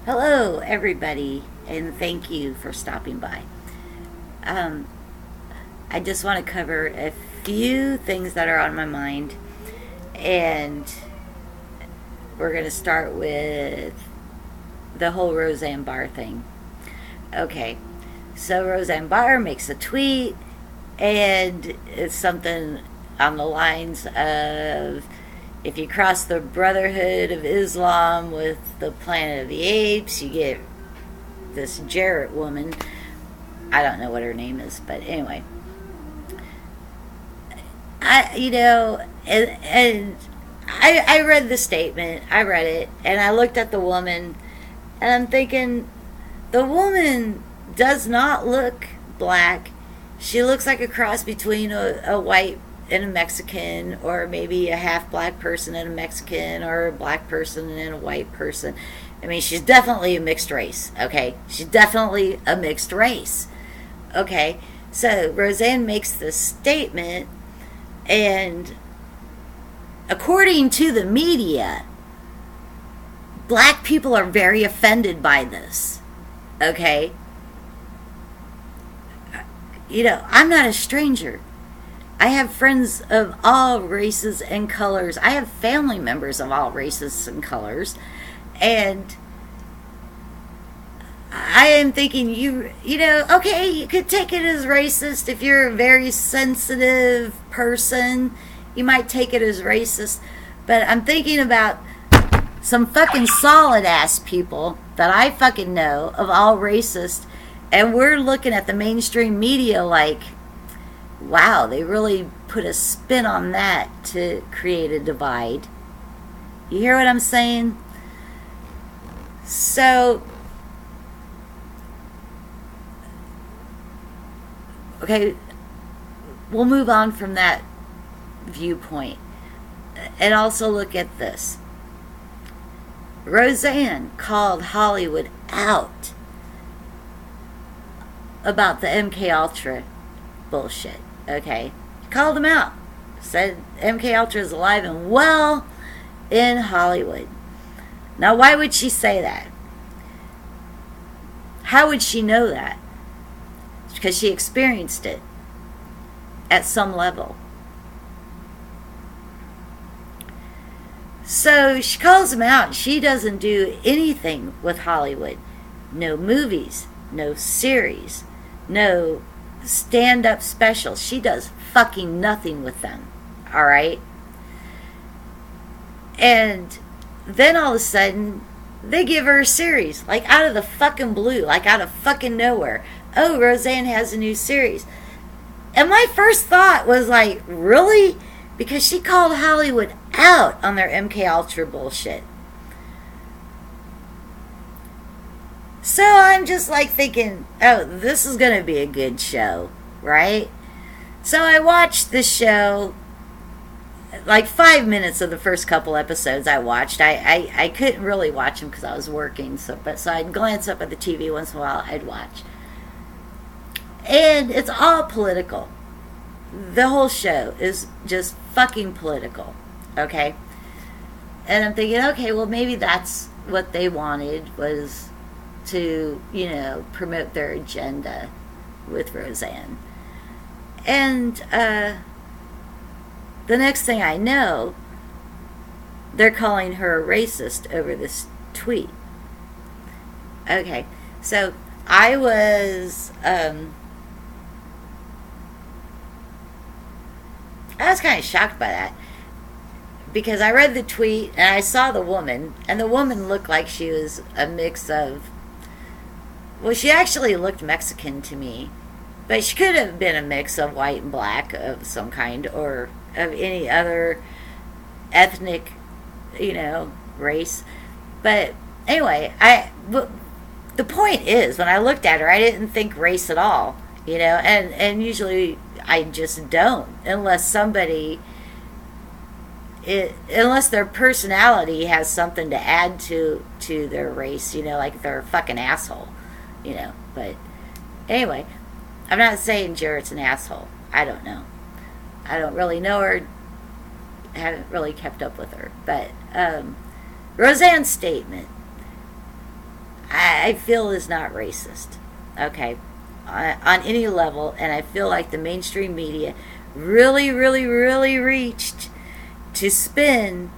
Hello, everybody, and thank you for stopping by. Um, I just want to cover a few things that are on my mind, and we're going to start with the whole Rosanne Barr thing. Okay, so Rosanne Barr makes a tweet, and it's something on the lines of if you cross the Brotherhood of Islam with the Planet of the Apes, you get this Jarrett woman. I don't know what her name is, but anyway, I read the statement. I read it, and I looked at the woman, and I'm thinking, the woman does not look black. She looks like a cross between a white and a Mexican, or maybe a half black person and a Mexican, or a black person and a white person. I mean, she's definitely a mixed race, okay? She's definitely a mixed race, okay? So Roseanne makes this statement, and according to the media, black people are very offended by this, okay? I'm not a stranger. I have friends of all races and colors. I have family members of all races and colors. And I am thinking, okay, you could take it as racist. If you're a very sensitive person, you might take it as racist. But I'm thinking about some fucking solid ass people that I fucking know of all racists, and we're looking at the mainstream media like, wow, they really put a spin on that to create a divide. You hear what I'm saying? So, okay, we'll move on from that viewpoint and also look at this. Roseanne called Hollywood out about the MK Ultra bullshit. Okay, called them out. Said MK Ultra is alive and well in Hollywood. Now, why would she say that? How would she know that? It's because she experienced it at some level. So she calls them out. She doesn't do anything with Hollywood. No movies, no series, no stand-up specials. She does fucking nothing with them. Alright? And then all of a sudden, they give her a series. Like out of the fucking blue. Like out of fucking nowhere. Oh, Roseanne has a new series. And my first thought was like, really? Because she called Hollywood out on their MK Ultra bullshit. So I'm just like thinking, oh, this is going to be a good show, right? So I watched the show, like 5 minutes of the first couple episodes I watched. I couldn't really watch them because I was working, so I'd glance up at the TV once in a while, I'd watch. And it's all political. The whole show is just fucking political, okay? And I'm thinking, okay, well, maybe that's what they wanted, was to, promote their agenda with Roseanne. And the next thing I know, they're calling her a racist over this tweet. Okay, so I was kind of shocked by that, because I read the tweet and I saw the woman, and the woman looked like she was a mix of, well, she actually looked Mexican to me, but she could have been a mix of white and black of some kind, or of any other ethnic, race. But anyway, the point is, when I looked at her, I didn't think race at all, and usually I just don't, unless unless their personality has something to add to their race, like they're a fucking asshole, But anyway, I'm not saying Jarrett's an asshole. I don't know. I don't really know her. Haven't really kept up with her. But Roseanne's statement. I feel is not racist, okay, on any level. And I feel like the mainstream media really, really, really reached to spin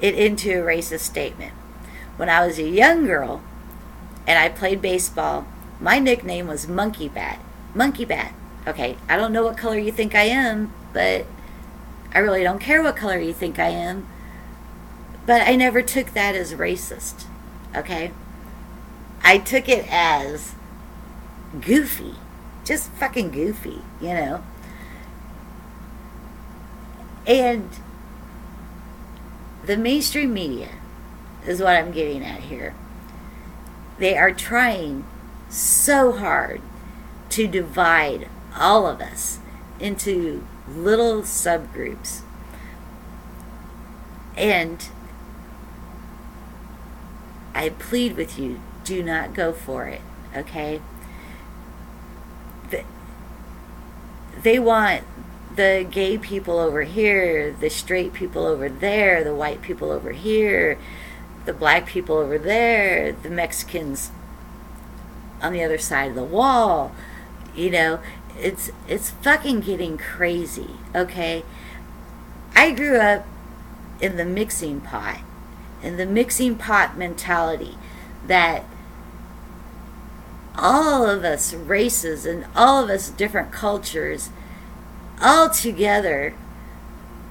it into a racist statement. When I was a young girl and I played baseball, my nickname was Monkey Bat. Monkey Bat. Okay, I don't know what color you think I am, but I really don't care what color you think I am. But I never took that as racist, okay? I took it as goofy. Just fucking goofy, you know? And the mainstream media is what I'm getting at here. They are trying so hard to divide all of us into little subgroups. And I plead with you, do not go for it, okay? They want the gay people over here, the straight people over there, the white people over here, the black people over there, the Mexicans on the other side of the wall. You know, it's fucking getting crazy, okay? I grew up in the mixing pot, mentality that all of us races and all of us different cultures all together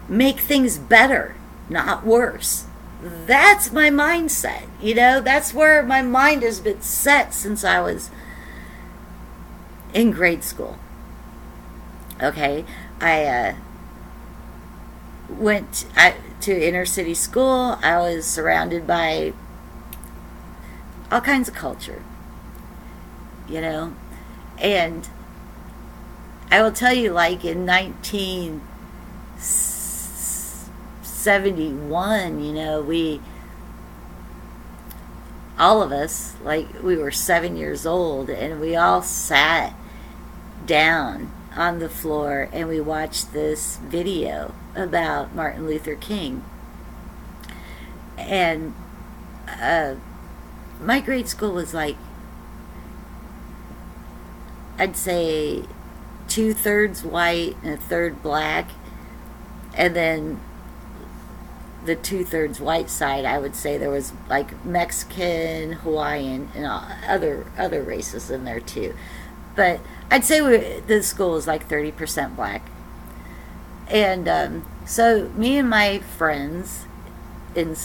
make things better, not worse. That's my mindset, you know? That's where my mind has been set since I was in grade school. Okay, I went to inner city school. I was surrounded by all kinds of culture, you know? And I will tell you, like in 1971, you know, all of us, like we were 7 years old, and we all sat down on the floor and we watched this video about Martin Luther King. And my grade school was like, I'd say 2/3 white and 1/3 black, and then the 2/3 white side, I would say there was like Mexican, Hawaiian, and other races in there too. But I'd say the school was like 30% black. And so me and my friends in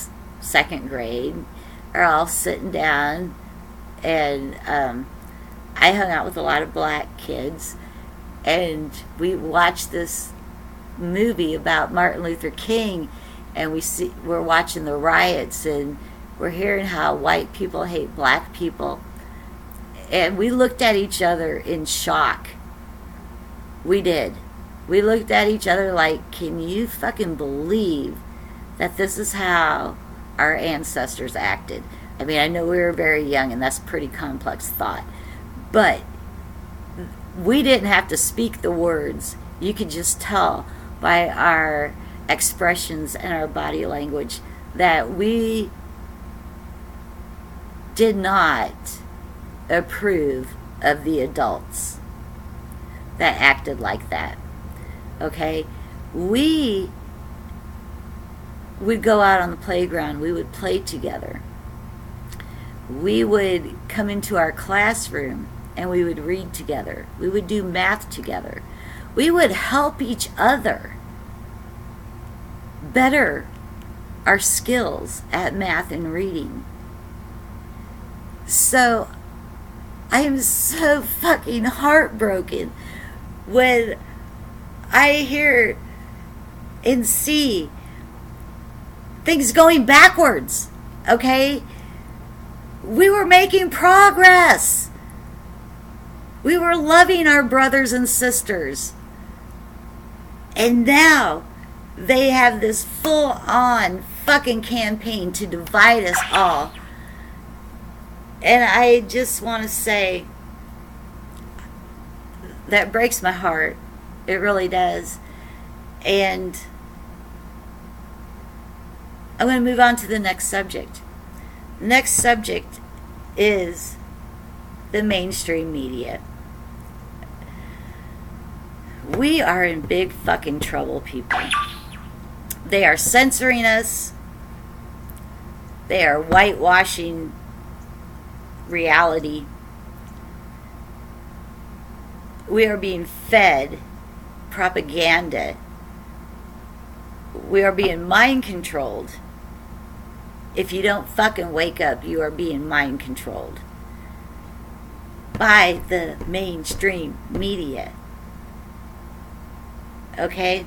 second grade are all sitting down, and I hung out with a lot of black kids, and we watched this movie about Martin Luther King, and we're watching the riots, and we're hearing how white people hate black people, and we looked at each other in shock. We did. We looked at each other like, can you fucking believe that this is how our ancestors acted? I mean, I know we were very young, and that's a pretty complex thought, but we didn't have to speak the words. You could just tell by our expressions and our body language that we did not approve of the adults that acted like that. Okay? We would go out on the playground. We would play together. We would come into our classroom and we would read together. We would do math together. We would help each other better our skills at math and reading. So I am so fucking heartbroken when I hear and see things going backwards, okay? We were making progress. We were loving our brothers and sisters. And now they have this full-on fucking campaign to divide us all. And I just want to say, that breaks my heart. It really does. And I'm going to move on to the next subject. The next subject is the mainstream media. We are in big fucking trouble, people. They are censoring us. They are whitewashing reality. We are being fed propaganda. We are being mind controlled. If you don't fucking wake up, you are being mind controlled by the mainstream media. Okay?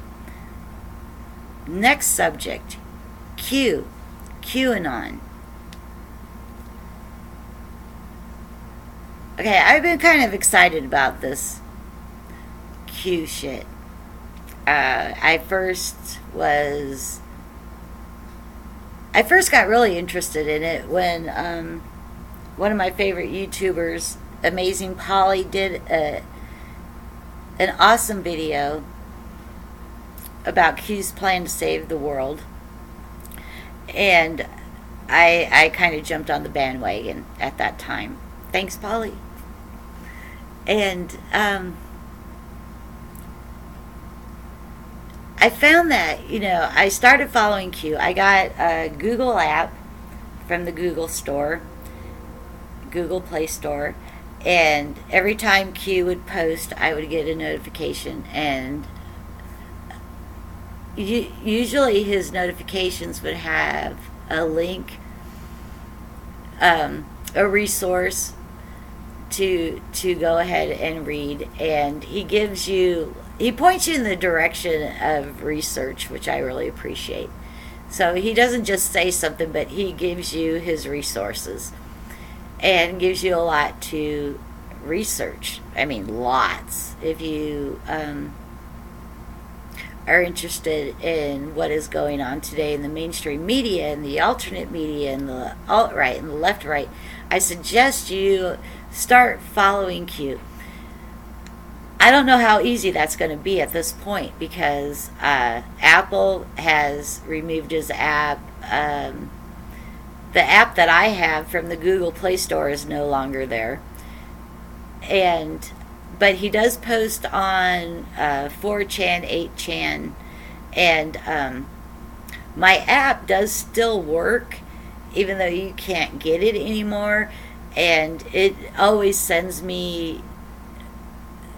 Next subject. QAnon. Okay, I've been kind of excited about this Q shit. I first got really interested in it when one of my favorite YouTubers, Amazing Polly, did an awesome video about Q's plan to save the world, and I kind of jumped on the bandwagon at that time. Thanks, Polly. And I found that, I started following Q. I got a Google app from the Google store, Google Play Store, and every time Q would post, I would get a notification, and usually his notifications would have a link, a resource to go ahead and read, and he points you in the direction of research, which I really appreciate. So he doesn't just say something, but he gives you his resources and gives you a lot to research. I mean, lots. If you are interested in what is going on today in the mainstream media and the alternate media and the alt-right and the left-right, I suggest you start following Q. I don't know how easy that's going to be at this point, because Apple has removed his app. The app that I have from the Google Play Store is no longer there. But he does post on 4chan, 8chan, and my app does still work, even though you can't get it anymore, and it always sends me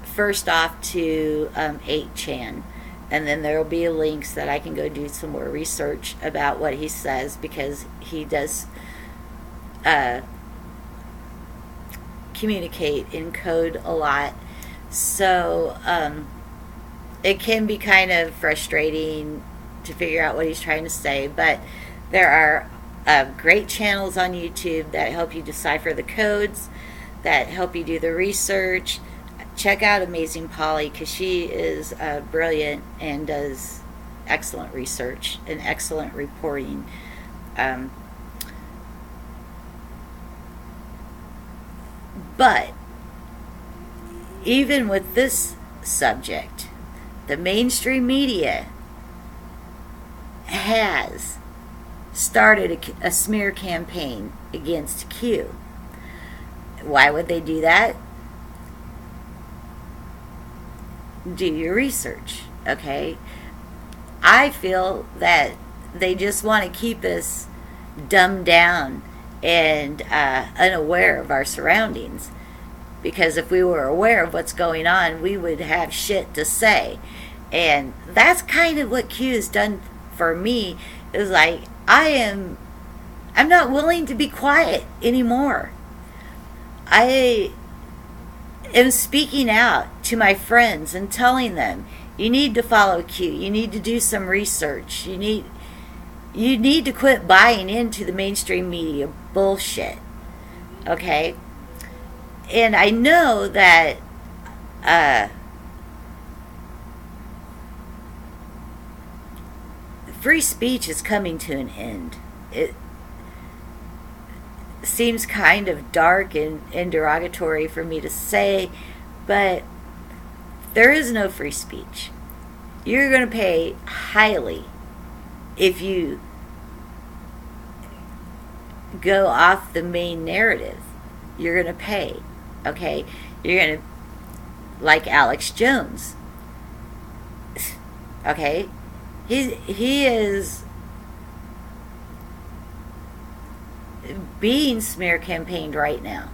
first off to 8chan, and then there will be links that I can go do some more research about what he says, because he does communicate in code a lot. So it can be kind of frustrating to figure out what he's trying to say, but there are great channels on YouTube that help you decipher the codes, that help you do the research. Check out Amazing Polly, because she is brilliant and does excellent research and excellent reporting. But even with this subject, the mainstream media has started a smear campaign against Q. Why would they do that? Do your research, okay? I feel that they just want to keep us dumbed down and unaware of our surroundings, because if we were aware of what's going on, we would have shit to say. And that's kind of what Q has done for me. Is like, I'm not willing to be quiet anymore. I am speaking out to my friends and telling them, you need to follow Q, you need to do some research, you need to quit buying into the mainstream media bullshit, okay? And I know that free speech is coming to an end. It seems kind of dark and derogatory for me to say, but there is no free speech. You're going to pay highly if you go off the main narrative. you're going to pay. Okay? You're going to, like Alex Jones. Okay? He is being smear campaigned right now.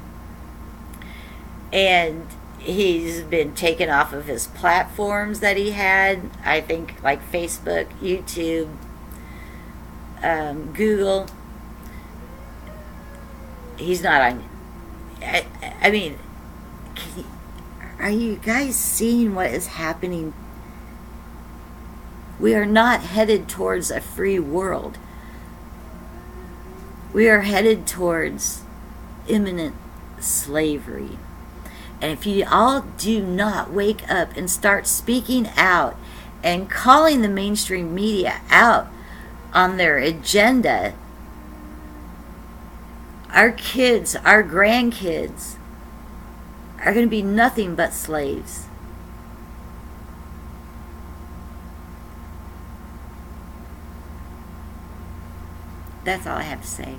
And he's been taken off of his platforms that he had, I think, like Facebook, YouTube, Google. He's not on. I mean, are you guys seeing what is happening? We are not headed towards a free world. We are headed towards imminent slavery. And if you all do not wake up and start speaking out and calling the mainstream media out on their agenda, our kids, our grandkids, are going to be nothing but slaves. That's all I have to say.